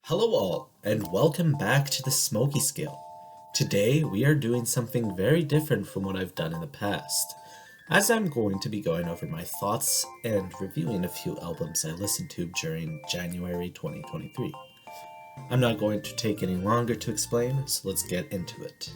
Hello all, and welcome back to the Smokey scale. Today we are doing something very different from what I've done in the past, as I'm going to be going over my thoughts and reviewing a few albums I listened to during January 2023. I'm not going to take any longer to explain, so let's get into it.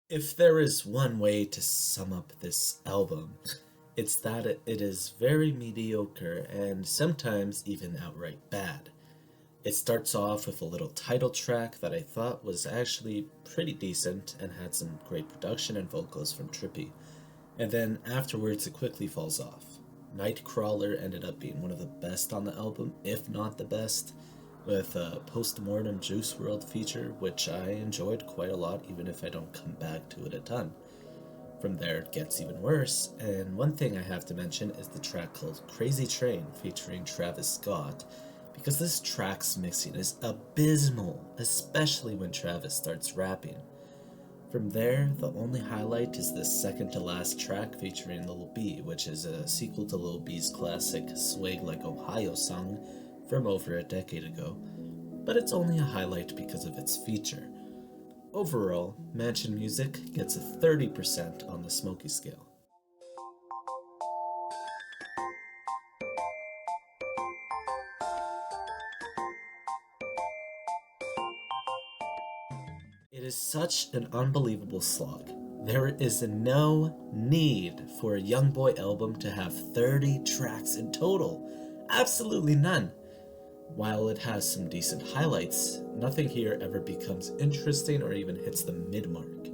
If there is one way to sum up this album, it's that it is very mediocre and sometimes even outright bad. It starts off with a little title track that I thought was actually pretty decent and had some great production and vocals from Trippy, and then afterwards it quickly falls off. Nightcrawler ended up being one of the best on the album, if not the best, with a post-mortem Juice World feature, which I enjoyed quite a lot even if I don't come back to it a ton. From there it gets even worse, and one thing I have to mention is the track called Crazy Train featuring Travis Scott, because this track's mixing is abysmal, especially when Travis starts rapping. From there, the only highlight is the second to last track featuring Lil B, which is a sequel to Lil B's classic Swag Like Ohio song from over a decade ago, but it's only a highlight because of its feature. Overall, Mansion Music gets a 30% on the Smokey scale. It is such an unbelievable slog. There is no need for a Young Boy album to have 30 tracks in total. Absolutely none. While it has some decent highlights, nothing here ever becomes interesting or even hits the mid-mark.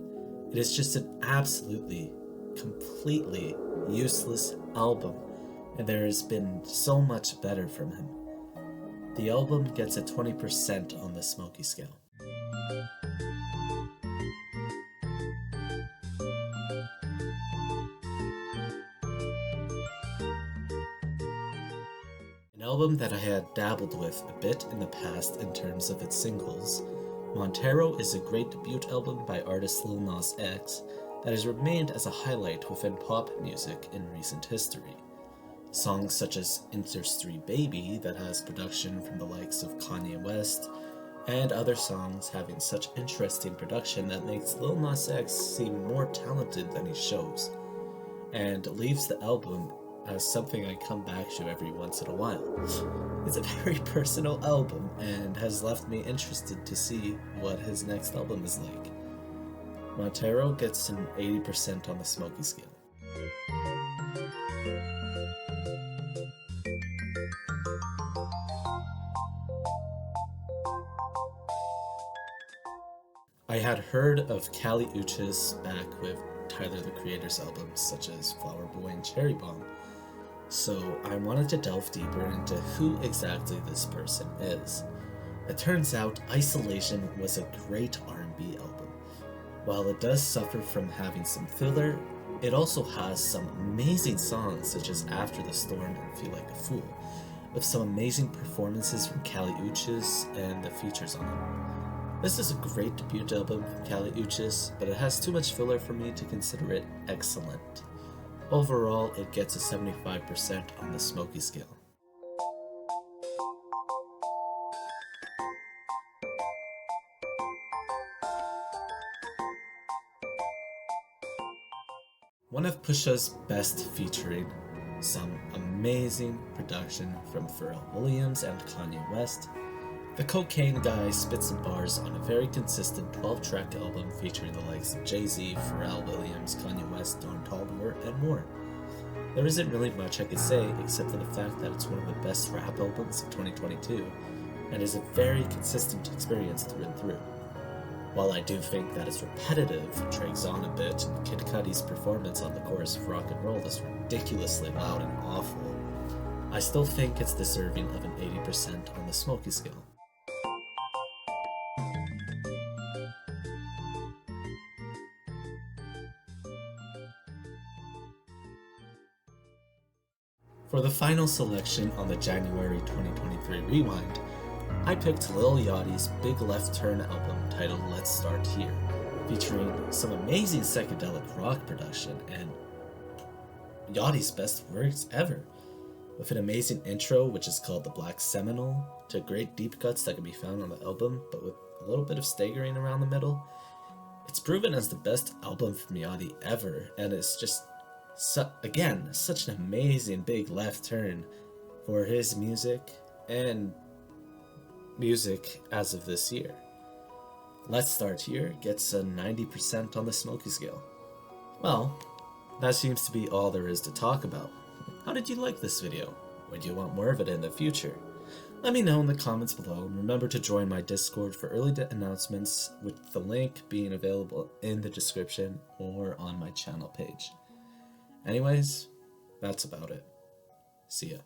It is just an absolutely, completely useless album, and there has been so much better from him. The album gets a 20% on the Smokey scale. An album that I had dabbled with a bit in the past in terms of its singles, Montero is a great debut album by artist Lil Nas X that has remained as a highlight within pop music in recent history. Songs such as Industry Baby, that has production from the likes of Kanye West, and other songs having such interesting production that makes Lil Nas X seem more talented than he shows, and leaves the album as something I come back to every once in a while. It's a very personal album and has left me interested to see what his next album is like. Montero gets an 80% on the Smokey scale. I had heard of Kali Uchis back with Tyler the Creator's albums such as Flower Boy and Cherry Bomb, so I wanted to delve deeper into who exactly this person is. It turns out Isolation was a great R&B album. While it does suffer from having some filler, it also has some amazing songs such as After the Storm and Feel Like a Fool, with some amazing performances from Kali Uchis and the features on it. This is a great debut album from Kali Uchis, but it has too much filler for me to consider it excellent. Overall, it gets a 75% on the Smokey scale. One of Pusha's best featuring some amazing production from Pharrell Williams and Kanye West. The Cocaine Guy spits some bars on a very consistent 12-track album featuring the likes of Jay-Z, Pharrell Williams, Kanye West, Don Toliver, and more. There isn't really much I could say except for the fact that it's one of the best rap albums of 2022 and is a very consistent experience through and through. While I do think that it's repetitive, drags on a bit, and Kid Cudi's performance on the chorus of Rock and Roll is ridiculously loud and awful, I still think it's deserving of an 80% on the Smokey scale. For For the final selection on the January 2023 Rewind, I picked Lil Yachty's Big Left Turn album titled Let's Start Here, featuring some amazing psychedelic rock production and Yachty's best works ever, with an amazing intro which is called The Black Seminole, to great deep cuts that can be found on the album, but with a little bit of staggering around the middle. It's proven as the best album from Yachty ever, and it's just, again, such an amazing big left turn for his music and music as of this year. Let's Start Here gets a 90% on the Smokey scale. Well, that seems to be all there is to talk about. How did you like this video? Would you want more of it in the future? Let me know in the comments below, and remember to join my Discord for early announcements, with the link being available in the description or on my channel page. Anyways, that's about it. See ya.